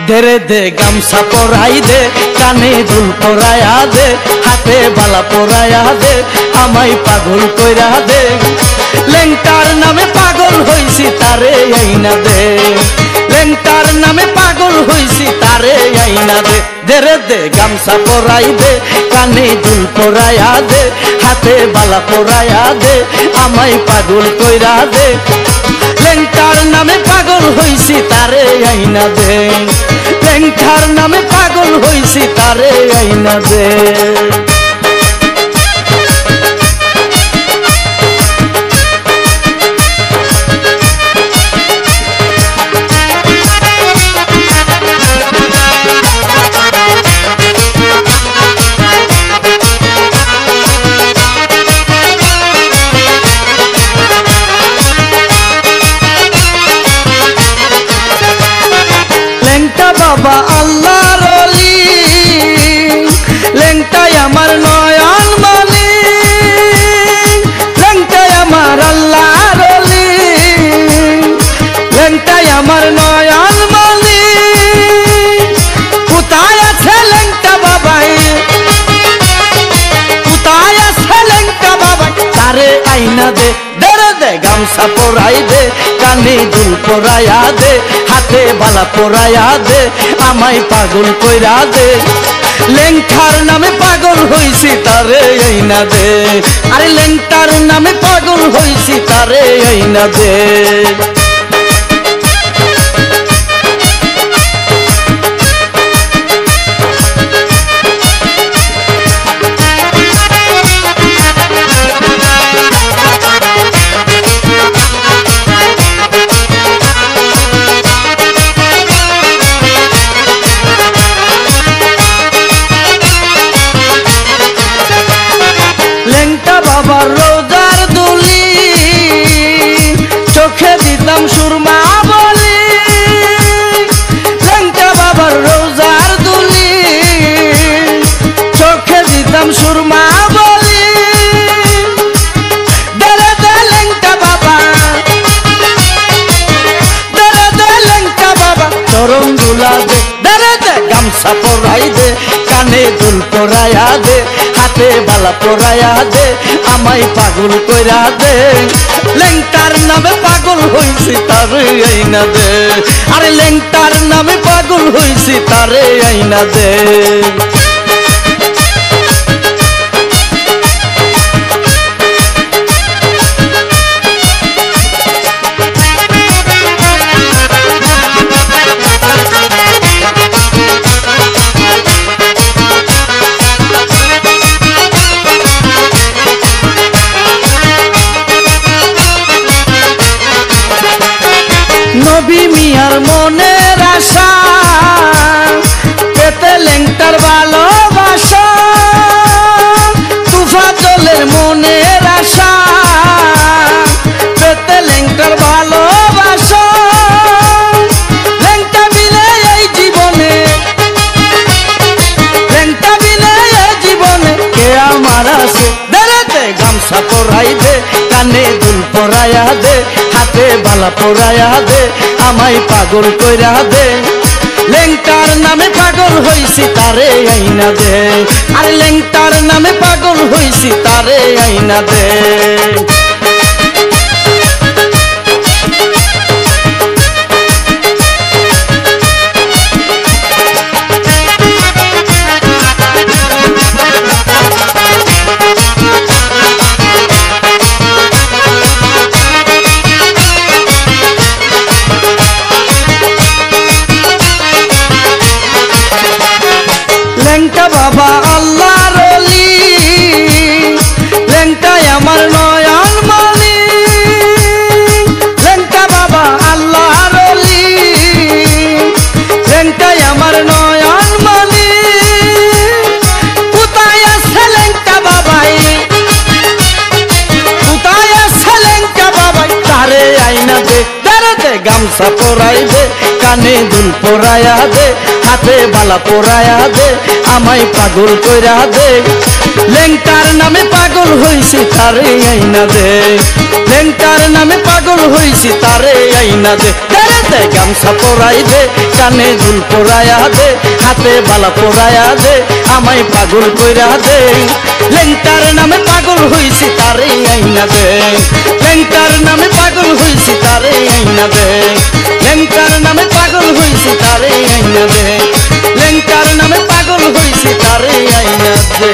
ধেরে দে গামছা পরাই দে, কানে দুল পরায়া দে, হাতে বালা পরায়া দে, আমায় পাগল কইরা দে। লেংটার নামে পাগল হইছি তারে আইনা দে, লেংটার নামে পাগল হইছি তারে আইনা দে। ধেরে দে গামছা পরাই দে, কানে দুল পরায়া দে, হাতে বালা পরায়া দে, আমায় পাগল কইরা দে। লেংটার নামে পাগল হইছি তারে আইনা দে, লেংটার নামে পাগল হইছি তারে আইনা দে। বাবা আল্লাহর ওলি, লেংটাই আমার নয়ন মনি, লেংটাই আমার আল্লাহর ওলি, লেংটাই আমার নয়ন মনি। কোথায় আছে লেংটা বাবাই, কোথায় আছে লেংটা বাবাই, তারে আইনা দে। ধরে দে গামছা পরাই দে, কানে দুল পরায়া দে, হাতে বালা পরায়া দে, আমায় পাগল কইরা দে। লেংটার নামে পাগল হইছি তারে আইনা দে, আরে লেংটার নামে পাগল হইছি তারে আইনা দে। লেংটা বাবার রোজার দুলি, চোখে দিতাম সুরমা বলি, লেংটা বাবার রোজার দুলি, চোখে দিতাম সুরমা বলি। ধরে দে লেংটা বাবা, ধরে দে লেংটা বাবা, চরণ দুলা দে। ধরে দে গামছা পরাই দে, কানে দুল পরায়া দে, হাতে বালা পরায়া দে, আমায় পাগল কইরা দে। লেংটার নামে পাগল হইছি তারে আইনা দে, আরে লেংটার নামে পাগল হইছি তারে আইনা দে। নবী মিয়ার মনের আশা, পেতে লেংটার ভালোবাসা, তুফাজলের মনের আশা, পেতে লেংটার ভালোবাসা। লেংটা বিলে এই জীবনে, লেংটা বিলে এই জীবনে কে আমার আছে। ধরে দে গামছা পরাই দে, কানে দুল পরায়া দে, হাতে বালা পরায়া দে, আমায় পাগল কইরা দে। লেংটার নামে পাগল হইছি তারে আইনা দে, আরে লেংটার নামে পাগল হইছি তারে আইনা দে। লেংটা বাবা আল্লাহর ওলি, লেংটাই আমার নয়ন মনি, লেংটা বাবা আল্লাহর ওলি, লেংটাই আমার নয়ন মনি। কোথায় আছে লেংটা বাবাই, কোথায় আছে লেংটা বাবাই, তারে আইনা দে। ধরে দে গামছা পরাই দে, কানে দুল পরায়া দে হাতে বালা পরায়া দে আমায় পাগল কইরা দে লেংটার নামে পাগল হইছি তারে আইনা দে লেংটার নামে পাগল হইছি তারে আইনা দে দে গামছা পরাই দে কানে দুল পরায়া দে হাতে বালা পরায়া দে আমায় পাগল কইরা দে লেংটার নামে পাগল হইছি তারে আইনা দে লেংটার নামে পাগল হইছি তারে আইনা দে লেংটার নামে পাগল হইছি তারে আইনা দে লেংটার নামে পাগল হইছি তারে আইনা দে